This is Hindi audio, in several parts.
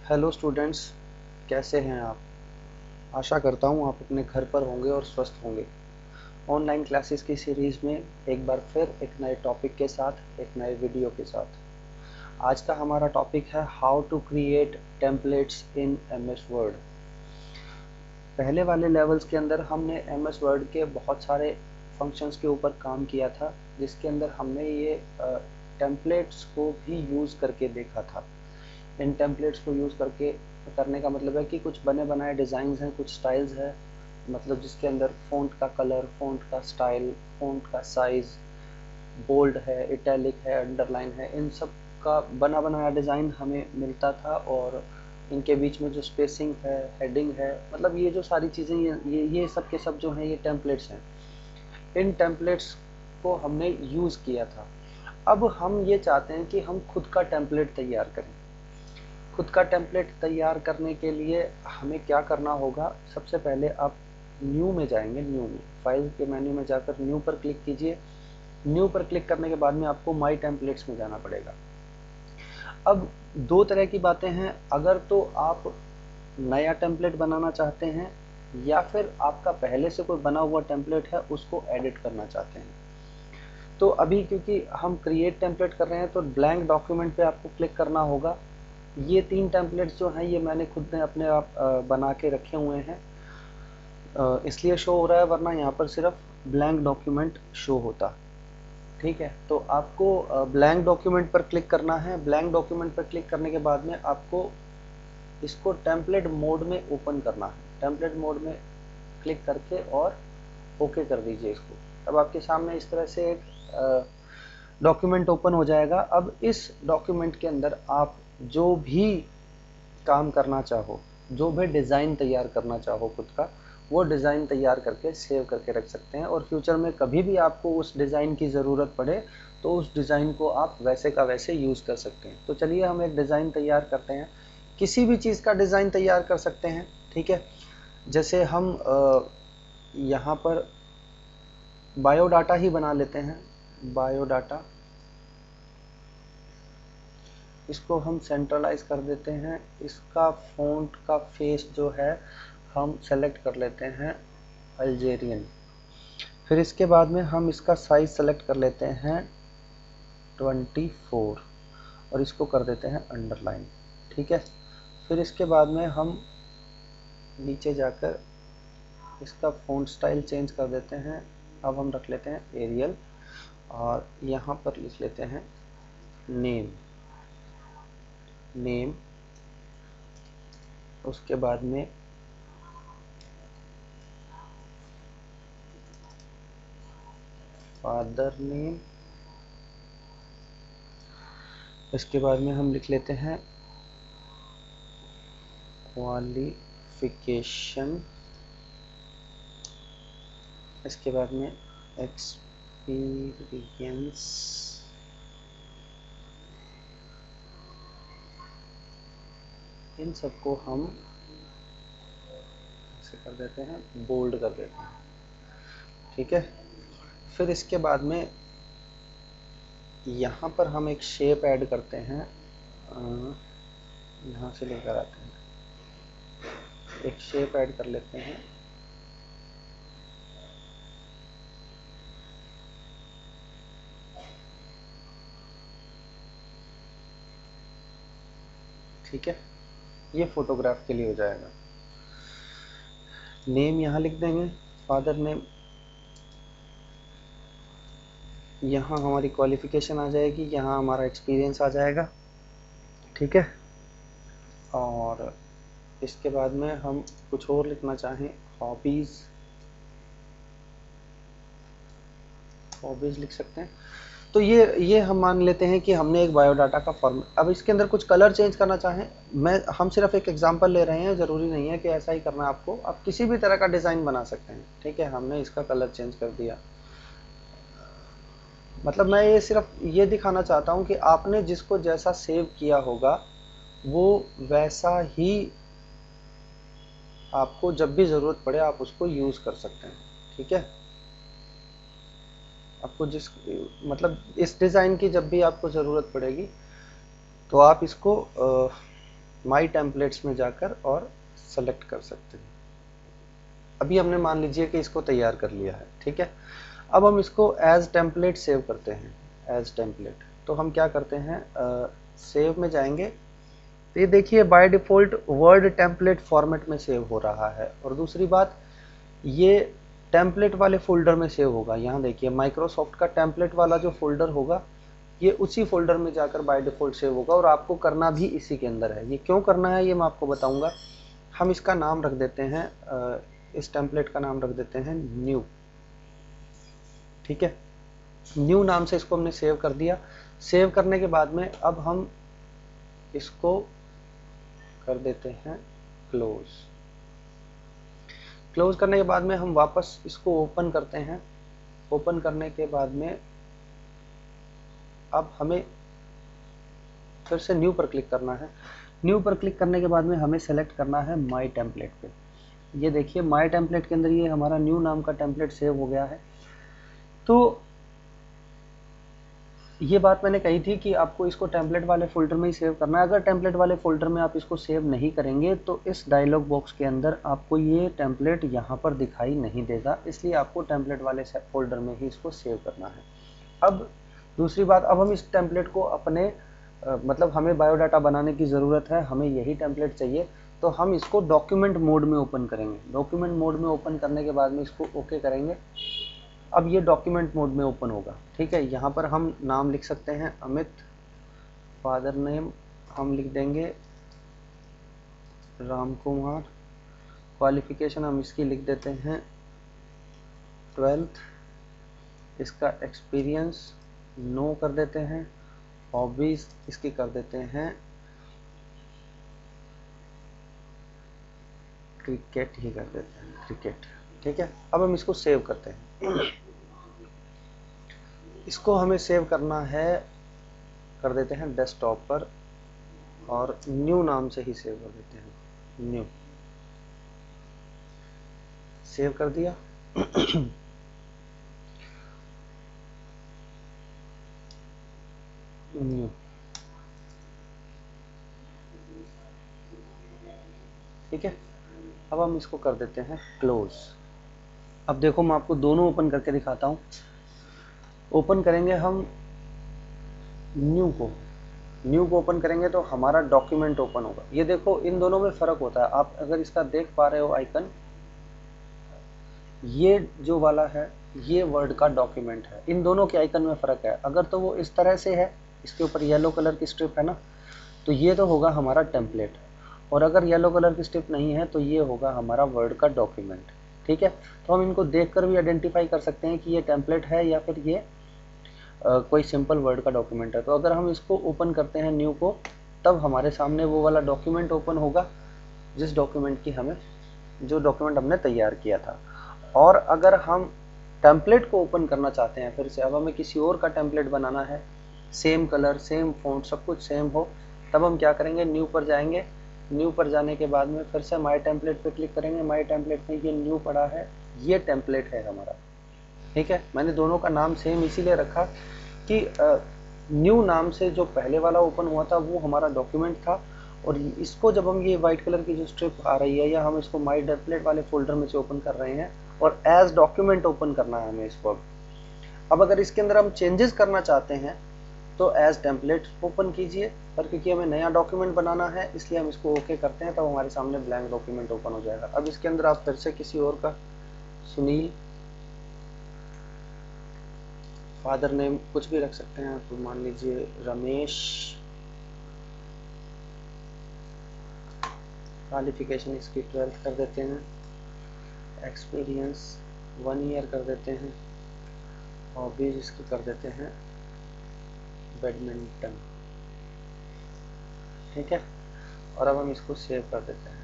हेलो स्टूडेंट्स, कैसे हैं आप। आशा करता हूँ आप अपने घर पर होंगे और स्वस्थ होंगे। ऑनलाइन क्लासेस की सीरीज़ में एक बार फिर एक नए टॉपिक के साथ, एक नए वीडियो के साथ। आज का हमारा टॉपिक है how to create templates in MS Word. पहले वाले लेवल्स के अंदर हमने MS वर्ड के बहुत सारे फंक्शंस के ऊपर काम किया था, जिसके अंदर हमने ये टेम्पलेट्स को भी यूज़ करके देखा था। इन टेम्पलेट्स को यूज़ करके करने का मतलब है कि कुछ बने बनाए डिज़ाइंस हैं, कुछ स्टाइल्स हैं, मतलब जिसके अंदर फ़ॉन्ट का कलर, फ़ॉन्ट का स्टाइल, फ़ॉन्ट का साइज़, बोल्ड है, इटैलिक है, अंडरलाइन है, इन सब का बना बनाया डिज़ाइन हमें मिलता था। और इनके बीच में जो स्पेसिंग है, हेडिंग है, मतलब ये जो सारी चीज़ें, ये सब के सब जो हैं ये टेम्पलेट्स हैं। इन टेम्पलेट्स को हमने यूज़ किया था। अब हम ये चाहते हैं कि हम खुद का टेम्पलेट तैयार करें। खुद का टेम्पलेट तैयार करने के लिए हमें क्या करना होगा। सबसे पहले आप न्यू में जाएंगे, न्यू में फाइल के मेन्यू में जाकर न्यू पर क्लिक कीजिए। न्यू पर क्लिक करने के बाद में आपको माई टेम्पलेट्स में जाना पड़ेगा। अब दो तरह की बातें हैं, अगर तो आप नया टेम्पलेट बनाना चाहते हैं या फिर आपका पहले से कोई बना हुआ टेम्पलेट है उसको एडिट करना चाहते हैं। तो अभी क्योंकि हम क्रिएट टेम्पलेट कर रहे हैं तो ब्लैंक डॉक्यूमेंट पे आपको क्लिक करना होगा। ये 3 टेम्पलेट्स जो हैं ये मैंने खुद ने अपने आप बना के रखे हुए हैं, इसलिए शो हो रहा है, वरना यहाँ पर सिर्फ ब्लैंक डॉक्यूमेंट शो होता। ठीक है, तो आपको ब्लैंक डॉक्यूमेंट पर क्लिक करना है। ब्लैंक डॉक्यूमेंट पर क्लिक करने के बाद में आपको इसको टेम्पलेट मोड में ओपन करना है। टेम्पलेट मोड में क्लिक करके और ओके कर दीजिए इसको। अब आपके सामने इस तरह से एक डॉक्यूमेंट ओपन हो जाएगा। अब इस डॉक्यूमेंट के अंदर आप जो भी काम करना चाहो, जो भी डिज़ाइन तैयार करना चाहो खुद का, वो डिज़ाइन तैयार करके सेव करके रख सकते हैं। और फ्यूचर में कभी भी आपको उस डिज़ाइन की ज़रूरत पड़े तो उस डिज़ाइन को आप वैसे का वैसे यूज़ कर सकते हैं। तो चलिए हम एक डिज़ाइन तैयार करते हैं। किसी भी चीज़ का डिज़ाइन तैयार कर सकते हैं। ठीक है, जैसे हम यहाँ पर बायोडाटा ही बना लेते हैं। बायोडाटा, इसको हम सेंट्रलाइज कर देते हैं। इसका फ़ॉन्ट का फेस जो है हम सेलेक्ट कर लेते हैं अल्जेरियन। फिर इसके बाद में हम इसका साइज़ सेलेक्ट कर लेते हैं 24 और इसको कर देते हैं अंडरलाइन। ठीक है, फिर इसके बाद में हम नीचे जाकर इसका फ़ॉन्ट स्टाइल चेंज कर देते हैं। अब हम रख लेते हैं एरियल और यहाँ पर लिख लेते हैं नेम। उसके बाद में फादर नेम। इसके बाद में हम लिख लेते हैं क्वालिफिकेशन। इसके बाद में एक्सपीरियंस। इन सबको हम ऐसे कर देते हैं, बोल्ड कर देते हैं। ठीक है, फिर इसके बाद में यहाँ पर हम एक शेप ऐड करते हैं। यहाँ से लेकर आते हैं, एक शेप ऐड कर लेते हैं। ठीक है, ये फोटोग्राफ के लिए हो जाएगा। नेम यहाँ लिख देंगे, फादर नेम। यहाँ हमारी क्वालिफिकेशन आ जाएगी, यहाँ हमारा एक्सपीरियंस आ जाएगा। ठीक है, और इसके बाद में हम कुछ और लिखना चाहें, हॉबीज़ लिख सकते हैं। तो ये हम मान लेते हैं कि हमने एक बायोडाटा का फॉर्म। अब इसके अंदर कुछ कलर चेंज करना चाहें, हम सिर्फ एक एग्जांपल ले रहे हैं, ज़रूरी नहीं है कि ऐसा ही करना आपको। आप किसी भी तरह का डिज़ाइन बना सकते हैं। ठीक है, हमने इसका कलर चेंज कर दिया। मतलब मैं ये सिर्फ ये दिखाना चाहता हूँ कि आपने जिसको जैसा सेव किया होगा वो वैसा ही आपको जब भी ज़रूरत पड़े आप उसको यूज़ कर सकते हैं। ठीक है, आपको जिस मतलब इस डिज़ाइन की जब भी आपको ज़रूरत पड़ेगी तो आप इसको माई टेम्पलेट्स में जाकर और सेलेक्ट कर सकते हैं। अभी हमने मान लीजिए कि इसको तैयार कर लिया है, ठीक है। अब हम इसको एज टेम्पलेट सेव करते हैं, एज टेम्पलेट। तो हम क्या करते हैं, सेव में जाएंगे तो ये देखिए by default word template format में सेव हो रहा है। और दूसरी बात, ये टेम्पलेट वाले फोल्डर में सेव होगा। यहाँ देखिए माइक्रोसॉफ्ट का टेम्पलेट वाला जो फोल्डर होगा ये उसी फोल्डर में जाकर बाय डिफ़ॉल्ट सेव होगा, और आपको करना भी इसी के अंदर है। ये क्यों करना है ये मैं आपको बताऊंगा। हम इसका नाम रख देते हैं, इस टेम्पलेट का नाम रख देते हैं न्यू, ठीक है। न्यू नाम से इसको हमने सेव कर दिया। सेव करने के बाद में अब हम इसको कर देते हैं क्लोज। क्लोज करने के बाद में हम वापस इसको ओपन करते हैं। ओपन करने के बाद में अब हमें फिर से न्यू पर क्लिक करना है। न्यू पर क्लिक करने के बाद में हमें सेलेक्ट करना है माई टेम्पलेट पे। ये देखिए माई टेम्पलेट के अंदर ये हमारा न्यू नाम का टेम्पलेट सेव हो गया है। तो ये बात मैंने कही थी कि आपको इसको टेम्पलेट वाले फोल्डर में ही सेव करना है। अगर टेम्पलेट वाले फोल्डर में आप इसको सेव नहीं करेंगे तो इस डायलॉग बॉक्स के अंदर आपको ये टेम्पलेट यहाँ पर दिखाई नहीं देगा, इसलिए आपको टेम्पलेट वाले फोल्डर में ही इसको सेव करना है। अब दूसरी बात, अब हम इस टेम्पलेट को अपने मतलब हमें बायोडाटा बनाने की ज़रूरत है, हमें यही टेम्पलेट चाहिए, तो हम इसको डॉक्यूमेंट मोड में ओपन करेंगे। डॉक्यूमेंट मोड में ओपन करने के बाद में इसको ओके करेंगे। अब ये डॉक्यूमेंट मोड में ओपन होगा, ठीक है। यहाँ पर हम नाम लिख सकते हैं अमित, फादर नेम हम लिख देंगे राम कुमार, क्वालिफिकेशन हम इसकी लिख देते हैं 12th, इसका एक्सपीरियंस नो कर देते हैं, हॉबीज इसकी कर देते हैं क्रिकेट ही कर देते हैं, क्रिकेट, ठीक है। अब हम इसको सेव करते हैं। इसको हमें सेव करना है, कर देते हैं डेस्कटॉप पर और न्यू नाम से ही सेव कर देते हैं, न्यू। सेव कर दिया। न्यू, ठीक है। अब हम इसको कर देते हैं क्लोज। अब देखो मैं आपको दोनों ओपन करके दिखाता हूँ। ओपन करेंगे हम न्यू को ओपन करेंगे तो हमारा डॉक्यूमेंट ओपन होगा। ये देखो इन दोनों में फ़र्क होता है। आप अगर इसका देख पा रहे हो आइकन, ये जो वाला है ये वर्ड का डॉक्यूमेंट है। इन दोनों के आइकन में फ़र्क है। अगर तो वो इस तरह से है, इसके ऊपर येलो कलर की स्ट्रिप है ना, तो ये तो होगा हमारा टेम्पलेट। और अगर येलो कलर की स्ट्रिप नहीं है तो ये होगा हमारा वर्ड का डॉक्यूमेंट, ठीक है। तो हम इनको देखकर भी आइडेंटिफाई कर सकते हैं कि ये टेम्पलेट है या फिर ये कोई सिंपल वर्ड का डॉक्यूमेंट है। तो अगर हम इसको ओपन करते हैं न्यू को, तब हमारे सामने वो वाला डॉक्यूमेंट ओपन होगा जिस डॉक्यूमेंट की जो डॉक्यूमेंट हमने तैयार किया था। और अगर हम टेम्पलेट को ओपन करना चाहते हैं फिर से, अब हमें किसी और का टेम्पलेट बनाना है, सेम कलर सेम फॉन्ट सब कुछ सेम हो, तब हम क्या करेंगे, न्यू पर जाएंगे। न्यू पर जाने के बाद में फिर से माई टेम्पलेट पे क्लिक करेंगे। माई टेम्पलेट में ये न्यू पड़ा है, ये टेम्पलेट है हमारा, ठीक है। मैंने दोनों का नाम सेम इसीलिए रखा कि न्यू नाम से जो पहले वाला ओपन हुआ था वो हमारा डॉक्यूमेंट था, और इसको जब हम ये वाइट कलर की जो स्ट्रिप आ रही है या हम इसको माई टेम्पलेट वाले फोल्डर में से ओपन कर रहे हैं और एज डॉक्यूमेंट ओपन करना है हमें इसको। अब अगर इसके अंदर हम चेंजेस करना चाहते हैं तो एज टेम्पलेट ओपन कीजिए, पर क्योंकि हमें नया डॉक्यूमेंट बनाना है इसलिए हम इसको ओके करते हैं, तब हमारे सामने ब्लैंक डॉक्यूमेंट ओपन हो जाएगा। अब इसके अंदर आप फिर से किसी और का, सुनील, फादर नेम कुछ भी रख सकते हैं, तो मान लीजिए रमेश, क्वालिफिकेशन इसकी 12th कर देते हैं, एक्सपीरियंस 1 ईयर कर देते हैं, हॉबीज इसकी कर देते हैं बैडमिंटन, ठीक है। और अब हम इसको सेव कर देते हैं।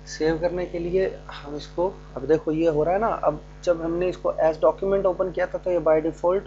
सेव करने के लिए हम इसको, अब देखो ये हो रहा है ना, अब जब हमने इसको एज डॉक्यूमेंट ओपन किया था तो ये बाय डिफ़ॉल्ट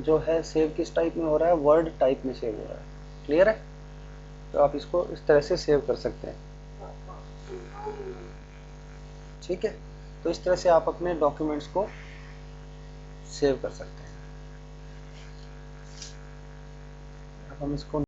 जो है सेव किस टाइप में हो रहा है, वर्ड टाइप में सेव हो रहा है, क्लियर है। तो आप इसको इस तरह से सेव कर सकते हैं, ठीक है। तो इस तरह से आप अपने डॉक्यूमेंट्स को सेव कर सकते हैं। अब हम इसको